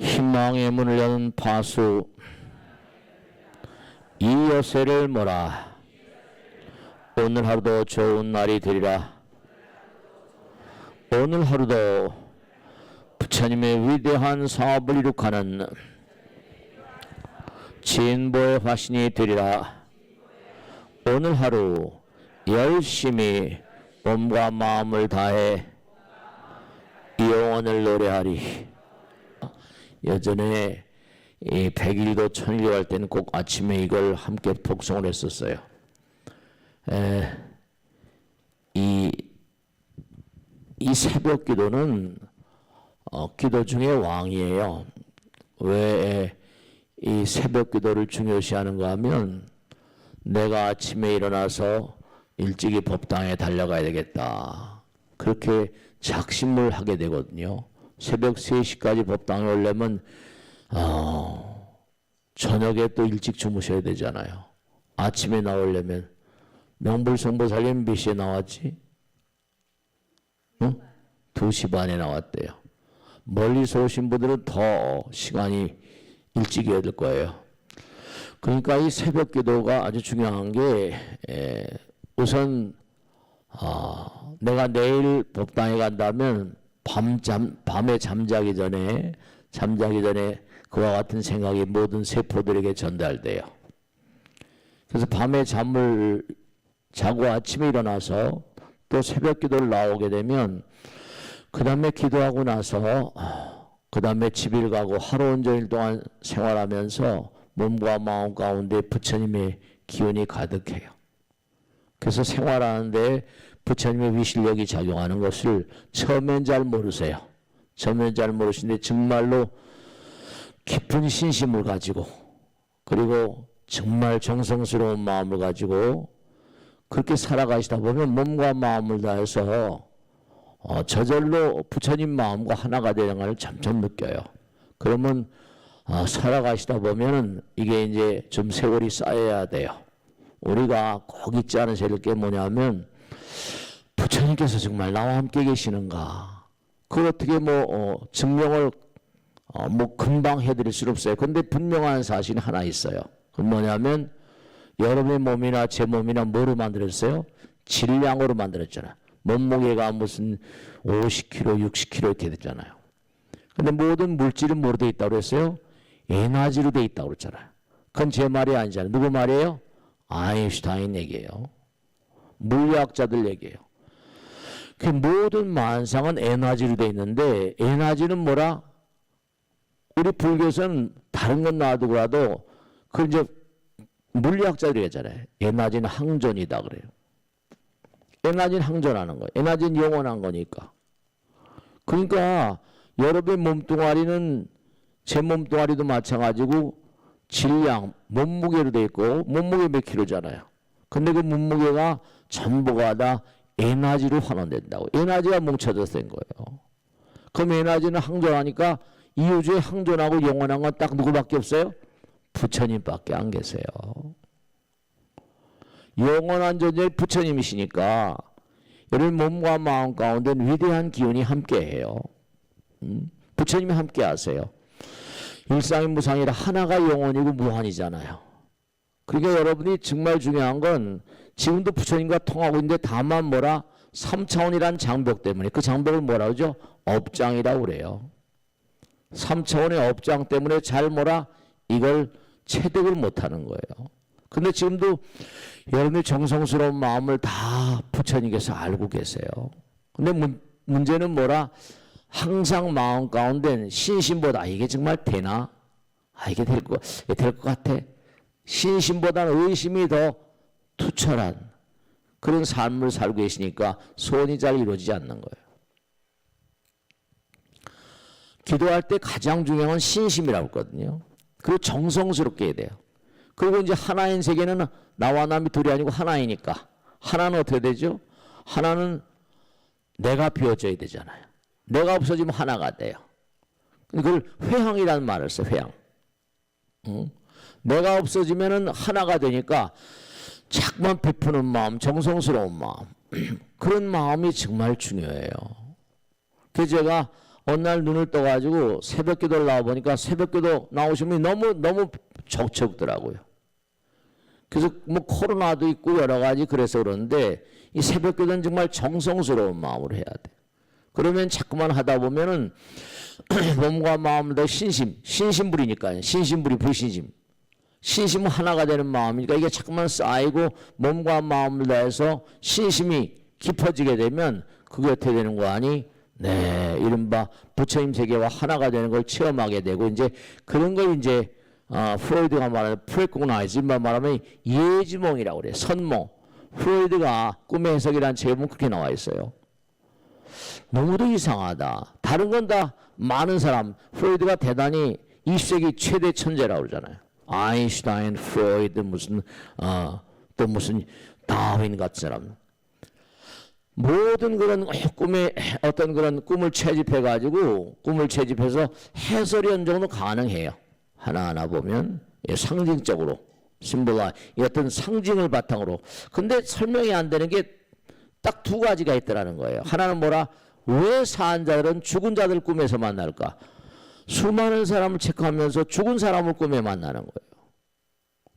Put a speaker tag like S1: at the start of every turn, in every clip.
S1: 희망의 문을 여는 파수 이 여세를 모라. 오늘 하루도 좋은 날이 되리라. 오늘 하루도 부처님의 위대한 사업을 이룩하는 진보의 화신이 되리라. 오늘 하루 열심히 몸과 마음을 다해 영혼을 노래하리. 예전에 이 100일도 1000일도 할 때는 꼭 아침에 이걸 함께 독송을 했었어요. 이 새벽 기도는 기도 중에 왕이에요. 왜 이 새벽 기도를 중요시하는가 하면 내가 아침에 일어나서 일찍이 법당에 달려가야 되겠다. 그렇게 작심을 하게 되거든요. 새벽 3시까지 법당에 오려면 저녁에 또 일찍 주무셔야 되잖아요. 아침에 나오려면 명불성보살님 몇 시에 나왔지? 2시 반에 나왔대요. 멀리서 오신 분들은 더 시간이 일찍이어야 될 거예요. 그러니까 이 새벽 기도가 아주 중요한 게 우선 내가 내일 법당에 간다면 밤에 잠자기 전에 그와 같은 생각이 모든 세포들에게 전달돼요. 그래서 밤에 잠을 자고 아침에 일어나서 또 새벽 기도를 나오게 되면 그 다음에 기도하고 나서 그 다음에 집을 가고 하루 온종일 동안 생활하면서 몸과 마음 가운데 부처님의 기운이 가득해요. 그래서 생활하는데 부처님의 위실력이 작용하는 것을 처음엔 잘 모르세요. 처음엔 잘 모르시는데 정말로 깊은 신심을 가지고 그리고 정말 정성스러운 마음을 가지고 그렇게 살아가시다 보면 몸과 마음을 다해서 저절로 부처님 마음과 하나가 되는 걸 점점 느껴요. 그러면 살아가시다 보면은 이게 이제 좀 세월이 쌓여야 돼요. 우리가 꼭 잊지 않으셔야 될 게 뭐냐면 부처님께서 정말 나와 함께 계시는가. 그걸 어떻게 증명을 금방 해드릴 수 없어요. 근데 분명한 사실이 하나 있어요. 그건 뭐냐면 여러분의 몸이나 제 몸이나 뭐로 만들었어요? 질량으로 만들었잖아요. 몸무게가 무슨 50kg, 60kg 이렇게 됐잖아요. 근데 모든 물질은 뭐로 되어 있다고 그랬어요? 에너지로 되어 있다고 그랬잖아요. 그건 제 말이 아니잖아요. 누구 말이에요? 아인슈타인 얘기예요. 물리학자들 얘기예요. 그 모든 만상은 에너지로 되어 있는데 에너지는 뭐라? 우리 불교에서는 다른 건 놔두고라도 그 이제 물리학자들이 했잖아요. 에너지는 항존이다 그래요. 에너지는 항존하는 거예요. 에너지는 영원한 거니까. 그러니까 여러분의 몸뚱아리는 제 몸뚱아리도 마찬가지고 질량, 몸무게로 돼 있고 몸무게 몇 킬로잖아요. 근데 그 몸무게가 전부가 다 에너지로 환원된다고. 에너지가 뭉쳐져서 된 거예요. 그럼 에너지는 항존하니까 이 우주에 항존하고 영원한 건 딱 누구밖에 없어요? 부처님밖에 안 계세요. 영원한 존재 부처님이시니까 여러분 몸과 마음 가운데는 위대한 기운이 함께해요. 부처님이 함께하세요. 일상이 무상이라 하나가 영원이고 무한이잖아요. 그러니까 여러분이 정말 중요한 건 지금도 부처님과 통하고 있는데 다만 뭐라 3차원이란 장벽 때문에 그 장벽을 뭐라 그러죠? 업장이라고 그래요. 3차원의 업장 때문에 잘 뭐라 이걸 체득을 못하는 거예요. 근데 지금도 여러분의 정성스러운 마음을 다 부처님께서 알고 계세요. 근데 문제는 뭐라? 항상 마음 가운데는 신심보다 이게 정말 되나? 이게 될 것 같아. 신심보다는 의심이 더 투철한 그런 삶을 살고 계시니까 소원이 잘 이루어지지 않는 거예요. 기도할 때 가장 중요한 건 신심이라고 했거든요. 그리고 정성스럽게 해야 돼요. 그리고 이제 하나인 세계는 나와 남이 둘이 아니고 하나이니까 하나는 어떻게 되죠? 하나는 내가 비워져야 되잖아요. 내가 없어지면 하나가 돼요. 그걸 회항이라는 말을 써요. 회항. 내가 없어지면은 하나가 되니까 자꾸만 베푸는 마음, 정성스러운 마음 그런 마음이 정말 중요해요. 그래서 제가 어느 날 눈을 떠가지고 새벽 기도를 나와보니까 새벽 기도 나오시면 너무 적더라고요. 그래서 뭐 코로나도 있고 여러 가지 그래서 그러는데 이 새벽 기도는 정말 정성스러운 마음으로 해야 돼. 그러면 자꾸만 하다 보면은 몸과 마음을 더 신심불이니까요. 신심불이 불신심. 신심은 하나가 되는 마음이니까 이게 자꾸만 쌓이고 몸과 마음을 다해서 신심이 깊어지게 되면 그게 어떻게 되는 거 아니? 네, 이른바 부처님 세계와 하나가 되는 걸 체험하게 되고 이제 그런 걸 이제 프로이드가 말하는 프레코나이즈 말하면 예지몽이라고 그래요. 선몽. 프로이드가 꿈의 해석이라는 책에 보면 그렇게 나와 있어요. 너무도 이상하다. 다른 건 다 많은 사람, 프로이드가 대단히 20세기 최대 천재라고 그러잖아요. 아인슈타인, 프로이드, 또 무슨 다윈 같은 사람. 모든 그런 꿈에 어떤 그런 꿈을 채집해가지고 꿈을 채집해서 해설이 어느 정도 가능해요. 하나하나 보면 상징적으로 심볼라 어떤 상징을 바탕으로. 근데 설명이 안 되는 게 딱 두 가지가 있더라는 거예요. 하나는 뭐라? 왜 사한 자들은 죽은 자들 꿈에서 만날까? 수많은 사람을 체크하면서 죽은 사람을 꿈에 만나는 거예요.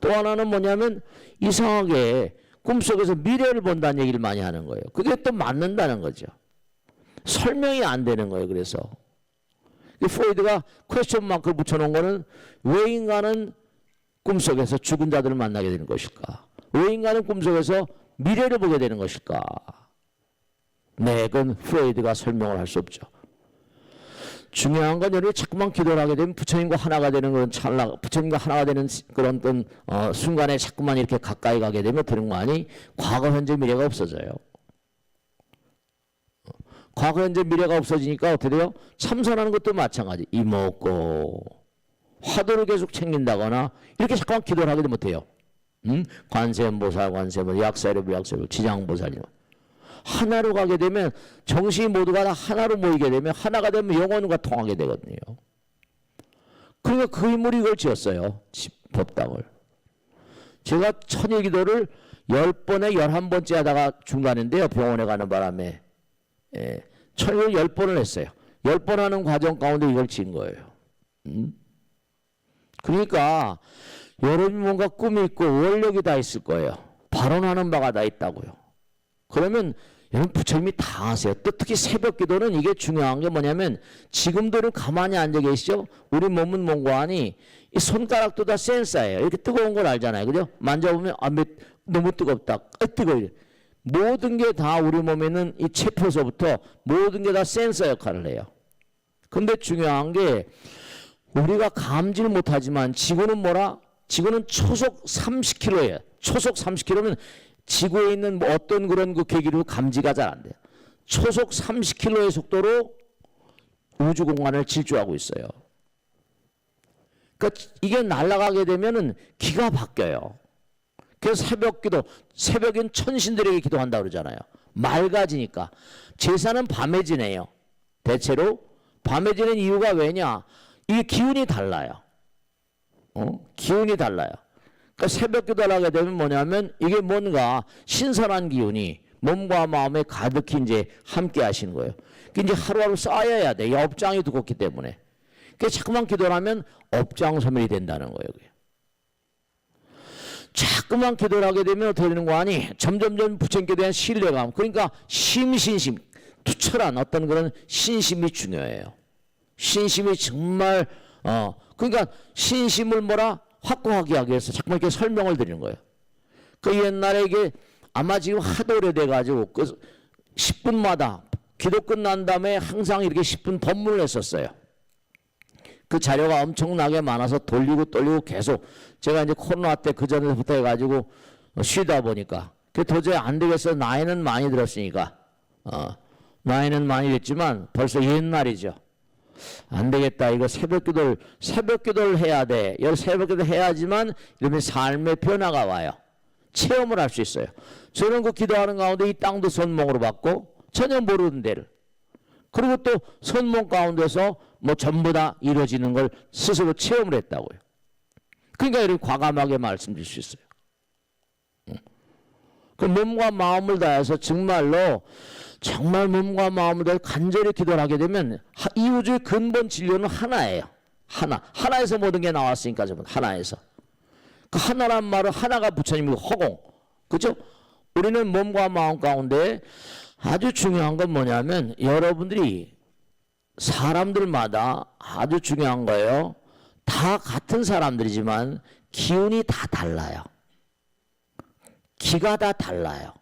S1: 또 하나는 뭐냐면 이상하게 꿈속에서 미래를 본다는 얘기를 많이 하는 거예요. 그게 또 맞는다는 거죠. 설명이 안 되는 거예요. 그래서 프로이드가 퀘스천 마크를 붙여놓은 거는 왜 인간은 꿈속에서 죽은 자들을 만나게 되는 것일까? 왜 인간은 꿈속에서 미래를 보게 되는 것일까? 네, 그건 프로이드가 설명을 할 수 없죠. 중요한 건 여러분이 자꾸만 기도를 하게 되면 부처님과 하나가 되는 그런 찰나, 부처님과 하나가 되는 그런 어떤 순간에 자꾸만 이렇게 가까이 가게 되면 되는 거 아니? 과거, 현재, 미래가 없어져요. 과거, 현재, 미래가 없어지니까 어떻게 돼요? 참선하는 것도 마찬가지. 이먹고 화두를 계속 챙긴다거나 이렇게 자꾸만 기도를 하게 되면 어때요? 관세음보살, 약사리부, 지장보살이요. 하나로 가게 되면 정신이 모두가 다 하나로 모이게 되면 하나가 되면 영혼과 통하게 되거든요. 그러니까 그 인물이 이걸 지었어요. 법당을. 제가 천일기도를 10번에 11번째 하다가 중단인데요. 병원에 가는 바람에 천일을 10번을 했어요. 10번 하는 과정 가운데 이걸 지은 거예요. 그러니까 여러분이 뭔가 꿈이 있고 원력이 다 있을 거예요. 발언하는 바가 다 있다고요. 그러면 여러분 부처님이 다 아세요. 또 특히 새벽 기도는 이게 중요한 게 뭐냐면 지금도 가만히 앉아 계시죠. 우리 몸은 뭔가 하니 이 손가락도 다 센서예요. 이렇게 뜨거운 걸 알잖아요. 그죠? 만져보면 너무 뜨겁다. 뜨거워. 모든 게 다 우리 몸에 있는 이 체표소부터 모든 게 다 센서 역할을 해요. 근데 중요한 게 우리가 감지를 못하지만 지구는 뭐라? 지구는 초속 30km예요. 초속 30km면 지구에 있는 뭐 어떤 그런 그 계기로 감지가 잘 안 돼요. 초속 30km의 속도로 우주 공간을 질주하고 있어요. 그러니까 이게 날아가게 되면은 기가 바뀌어요. 그래서 새벽엔 천신들에게 기도한다 그러잖아요. 맑아지니까. 제사는 밤에 지내요. 대체로 밤에 지는 이유가 왜냐? 이게 기운이 달라요. 기운이 달라요. 그러니까 새벽 기도를 하게 되면 뭐냐면 이게 뭔가 신선한 기운이 몸과 마음에 가득히 이제 함께 하시는 거예요. 이제 하루하루 쌓여야 돼. 이 업장이 두껍기 때문에. 그래서 자꾸만 기도를 하면 업장 소멸이 된다는 거예요. 자꾸만 기도를 하게 되면 어떻게 되는 거 아니? 점점점 부처님께 대한 신뢰감. 그러니까 심신심, 투철한 어떤 그런 신심이 중요해요. 신심이 정말 그러니까 신심을 뭐라? 확고하게 하기 위해서 자꾸만 이렇게 설명을 드리는 거예요. 그 옛날에 이게 아마 지금 하도 오래돼가지고 그 10분마다 기도 끝난 다음에 항상 이렇게 10분 법문을 했었어요. 그 자료가 엄청나게 많아서 돌리고 계속 제가 이제 코로나 때 그 전에부터 해가지고 쉬다 보니까 그 도저히 안 되겠어. 나이는 많이 들었으니까 나이는 많이 됐지만 벌써 옛날이죠. 안 되겠다. 이거 새벽 기도를 해야 돼. 새벽 기도 해야지만 이러면 삶의 변화가 와요. 체험을 할 수 있어요. 저는 그 기도하는 가운데 이 땅도 손목으로 받고 전혀 모르는 데를. 그리고 또 손목 가운데서 뭐 전부 다 이루어지는 걸 스스로 체험을 했다고요. 그러니까 이렇게 과감하게 말씀드릴 수 있어요. 그 몸과 마음을 다해서 정말로 정말 몸과 마음을 간절히 기도를 하게 되면 이 우주의 근본 진료는 하나예요. 하나에서 모든 게 나왔으니까 저는 하나에서. 그 하나란 말은 하나가 부처님이고 허공. 그죠? 우리는 몸과 마음 가운데 아주 중요한 건 뭐냐면 여러분들이 사람들마다 아주 중요한 거예요. 다 같은 사람들이지만 기운이 다 달라요. 기가 다 달라요.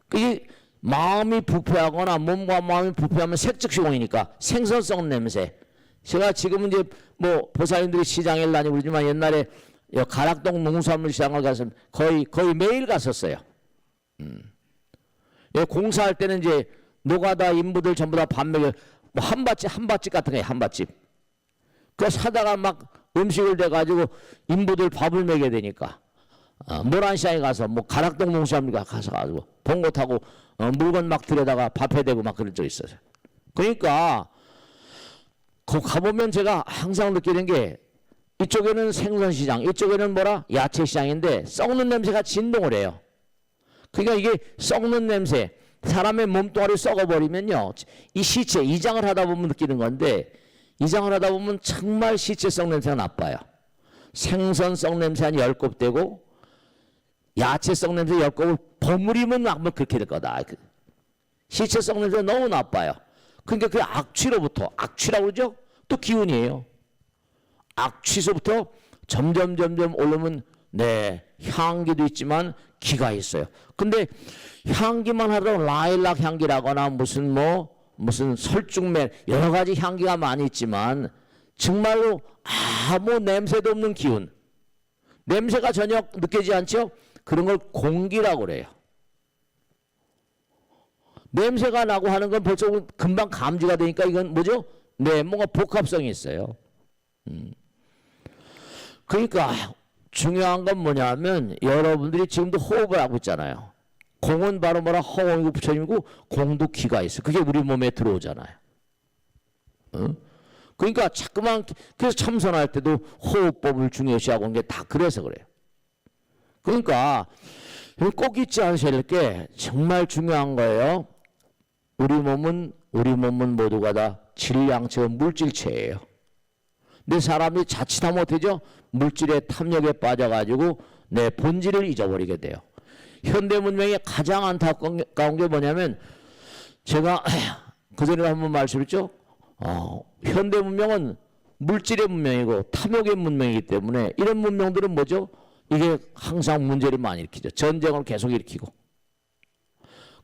S1: 그게 마음이 부패하거나 몸과 마음이 부패하면 색즉시공이니까 생선성 냄새. 제가 지금은 이제 뭐 보살님들이 시장에 다니고 그러지만 옛날에 가락동 농수산물 시장을 가서 거의 매일 갔었어요. 공사할 때는 이제 노가다 인부들 전부 다 밥 먹여 뭐 한밭집 같은 거예요. 한밭집. 그 사다가 막 음식을 대가지고 인부들 밥을 먹여야 되니까 모란시장에 가서 뭐 가락동 농수산물 가서 가지고 봉고 타고 물건 막 들여다가 밥해 대고 막 그런 적 있었어요. 그러니까 거 가보면 제가 항상 느끼는 게 이쪽에는 생선시장, 이쪽에는 뭐라 야채시장인데 썩는 냄새가 진동을 해요. 그러니까 이게 썩는 냄새, 사람의 몸뚱아리 썩어버리면요, 이 시체 이장을 하다 보면 느끼는 건데 이장을 하다 보면 정말 시체 썩 냄새가 나빠요. 생선 썩 냄새 한 10곱 되고 야채 썩 냄새 10곱을 버무리면 아마 그렇게 될 거다. 시체 썩 냄새가 너무 나빠요. 그러니까 그 악취로부터, 악취라고 그러죠? 또 기운이에요. 악취서부터 점점 오르면 향기도 있지만 기가 있어요. 근데 향기만 하더라도 라일락 향기라거나 무슨 설중매 여러 가지 향기가 많이 있지만 정말로 아무 냄새도 없는 기운, 냄새가 전혀 느껴지지 않죠? 그런 걸 공기라고 그래요. 냄새가 나고 하는 건 벌써 금방 감지가 되니까 이건 뭐죠? 뭔가 복합성이 있어요. 그러니까 중요한 건 뭐냐면 여러분들이 지금도 호흡을 하고 있잖아요. 공은 바로 뭐라 허공이고 부처님이고 공도 기가 있어. 그게 우리 몸에 들어오잖아요. 그러니까 자꾸만 그래서 참선할 때도 호흡법을 중요시하고 온 게 다 그래서 그래요. 그러니까 꼭 잊지 않으셔야 될 게 정말 중요한 거예요. 우리 몸은 모두가 다 질량체, 물질체예요. 근데 사람이 자칫하면 어떻게죠? 물질의 탐욕에 빠져가지고 내 본질을 잊어버리게 돼요. 현대 문명의 가장 안타까운 게 뭐냐면 제가 그전에 한번 말씀했죠. 현대 문명은 물질의 문명이고 탐욕의 문명이기 때문에 이런 문명들은 뭐죠? 이게 항상 문제를 많이 일으키죠. 전쟁을 계속 일으키고.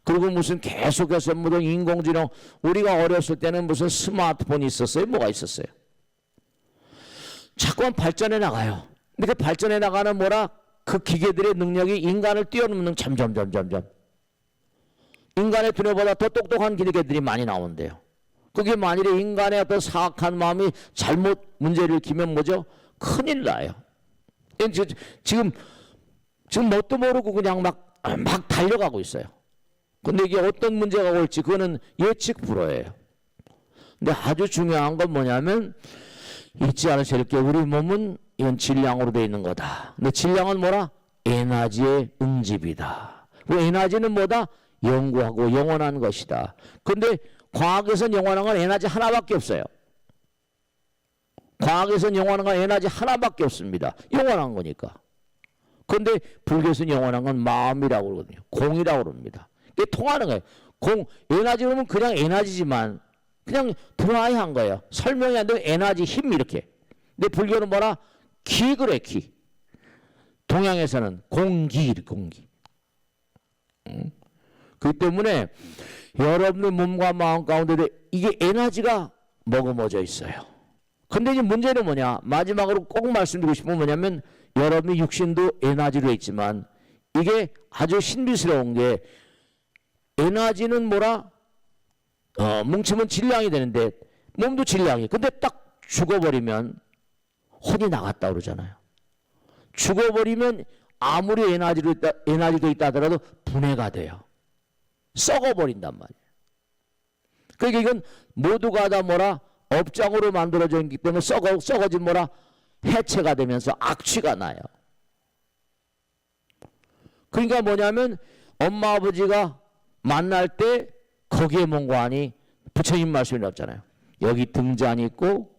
S1: 그리고 무슨 계속해서 무슨 인공지능, 우리가 어렸을 때는 무슨 스마트폰이 있었어요? 뭐가 있었어요? 자꾸만 발전해 나가요. 근데 그 발전해 나가는 그 기계들의 능력이 인간을 뛰어넘는 점점. 인간의 두뇌보다 더 똑똑한 기계들이 많이 나오는데요. 그게 만일에 인간의 어떤 사악한 마음이 잘못 문제를 일으키면 뭐죠? 큰일 나요. 지금 뭣도 모르고 그냥 막 달려가고 있어요. 근데 이게 어떤 문제가 올지 그거는 예측 불허예요. 근데 아주 중요한 건 뭐냐면 잊지 않으셔야 할 게 우리 몸은 이건 질량으로 되어 있는 거다. 근데 질량은 뭐라? 에너지의 응집이다. 그 에너지는 뭐다? 영구하고 영원한 것이다. 근데 과학에서는 영원한 건 에너지 하나밖에 없어요. 과학에서는 영원한 건 에너지 하나밖에 없습니다. 영원한 거니까. 근데 불교에서는 영원한 건 마음이라고 그러거든요. 공이라고 그럽니다. 이게 통하는 거예요. 에너지 그러면 그냥 에너지지만 그냥 드라이한 거예요. 설명이 안 되면 에너지, 힘 이렇게. 근데 불교는 뭐라? 기 그래, 기. 동양에서는 공기. 그렇기 때문에 여러분의 몸과 마음 가운데 이게 에너지가 머금어져 있어요. 근데 이제 문제는 뭐냐? 마지막으로 꼭 말씀드리고 싶은 건 뭐냐면 여러분의 육신도 에너지로 있지만 이게 아주 신비스러운 게 에너지는 뭐라? 뭉치면 질량이 되는데 몸도 질량이. 근데 딱 죽어버리면 혼이 나갔다 그러잖아요. 죽어버리면 아무리 에너지도 있다 하더라도 분해가 돼요. 썩어버린단 말이에요. 그러니까 이건 모두가 다 뭐라? 업장으로 만들어져 있기 때문에 썩어진 뭐라? 해체가 되면서 악취가 나요. 그러니까 뭐냐면 엄마 아버지가 만날 때 거기에 뭔가 하니 부처님 말씀이 나왔잖아요. 여기 등잔이 있고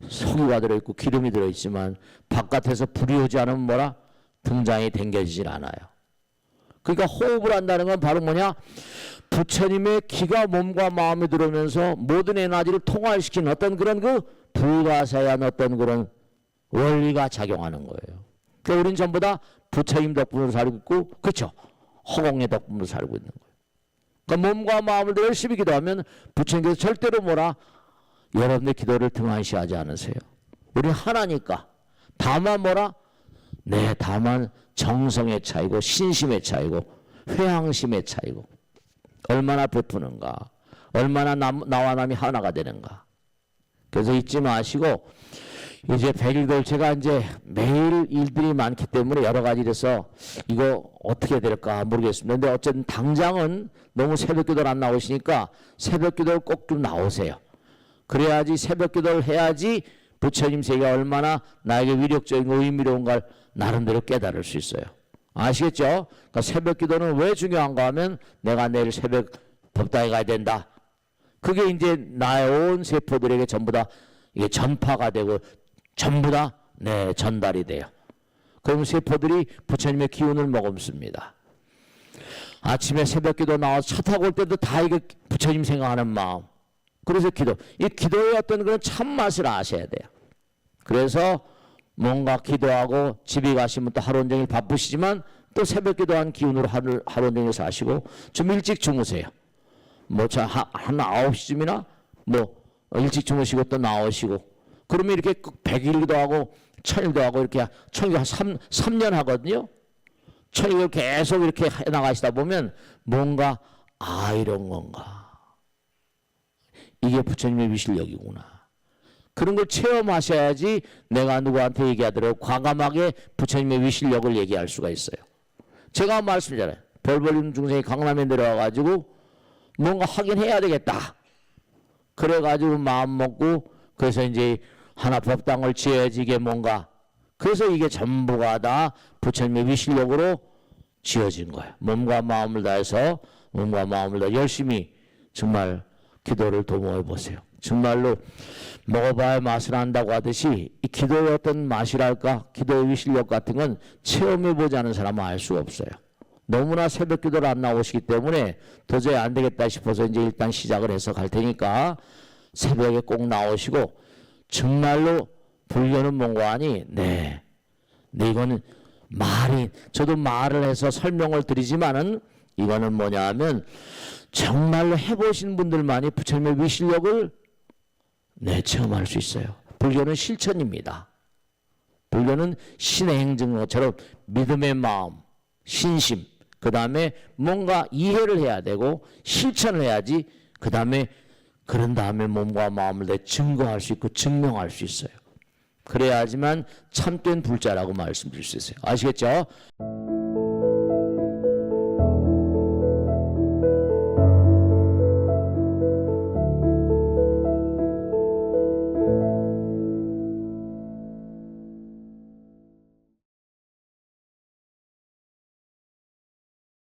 S1: 석유가 들어있고 기름이 들어있지만 바깥에서 불이 오지 않으면 뭐라? 등잔이 당겨지질 않아요. 그러니까 호흡을 한다는 건 바로 뭐냐? 부처님의 기가 몸과 마음에 들어오면서 모든 에너지를 통화시키는 어떤 그런 그 불가사의한 어떤 그런 원리가 작용하는 거예요. 그러니까 우리는 전부 다 부처님 덕분으로 살고 있고, 그렇죠? 허공의 덕분으로 살고 있는 거예요. 그러니까 몸과 마음을 열심히 기도하면 부처님께서 절대로 뭐라? 여러분의 기도를 등한시하지 않으세요. 우리는 하나니까. 다만 뭐라? 네, 다만 정성의 차이고 신심의 차이고 회향심의 차이고 얼마나 베푸는가, 얼마나 나와 남이 하나가 되는가. 그래서 잊지 마시고 이제 100일 제가 이제 매일 일들이 많기 때문에 여러 가지 이래서 이거 어떻게 될까 모르겠습니다. 근데 어쨌든 당장은 너무 새벽 기도를 안 나오시니까 새벽 기도를 꼭 좀 나오세요. 그래야지 새벽 기도를 해야지 부처님 세계가 얼마나 나에게 위력적이고 의미로운가를 나름대로 깨달을 수 있어요. 아시겠죠? 그러니까 새벽 기도는 왜 중요한가 하면 내가 내일 새벽 법당에 가야 된다. 그게 이제 나의 온 세포들에게 전부 다 이게 전파가 되고 전부 다 네, 전달이 돼요. 그럼 세포들이 부처님의 기운을 머금습니다. 아침에 새벽 기도 나와서 차 타고 올 때도 다 이게 부처님 생각하는 마음. 그래서 기도. 이 기도의 어떤 그런 참맛을 아셔야 돼요. 그래서 뭔가 기도하고 집에 가시면 또 하루 온종일 바쁘시지만 또 새벽 기도한 기운으로 하루 온종일 사시고 좀 일찍 주무세요. 뭐 한 9시쯤이나 뭐 일찍 주무시고 또 나오시고 그러면 이렇게 100일도 하고 1000일도 하고 이렇게 천일도 한 3년 하거든요. 천일을 계속 이렇게 해나가시다 보면 뭔가 이런 건가. 이게 부처님의 위실력이구나. 그런 걸 체험하셔야지 내가 누구한테 얘기하더라도 과감하게 부처님의 위실력을 얘기할 수가 있어요. 제가 말씀드렸잖아요. 별벌림 중생이 강남에 내려와가지고 뭔가 하긴 해야 되겠다. 그래가지고 마음 먹고 그래서 이제 하나 법당을 지어야지 이게 뭔가. 그래서 이게 전부가 다 부처님의 위실력으로 지어진 거예요. 몸과 마음을 다해서 몸과 마음을 다 열심히 정말 기도를 도모해 보세요. 정말로 먹어봐야 맛을 안다고 하듯이 이 기도의 어떤 맛이랄까 기도의 위실력 같은 건 체험해보지 않은 사람은 알 수가 없어요. 너무나 새벽 기도를 안 나오시기 때문에 도저히 안 되겠다 싶어서 이제 일단 시작을 해서 갈 테니까 새벽에 꼭 나오시고 정말로 불교는 뭔가 하니 네 이거는 저도 말을 해서 설명을 드리지만은 이거는 뭐냐 하면 정말로 해보신 분들만이 부처님의 위실력을 체험할 수 있어요. 불교는 실천입니다. 불교는 신의 행증 것처럼 믿음의 마음, 신심, 그 다음에 뭔가 이해를 해야 되고 실천을 해야지 그런 다음에 몸과 마음을 내 증거할 수 있고 증명할 수 있어요. 그래야지만 참된 불자라고 말씀드릴 수 있어요. 아시겠죠?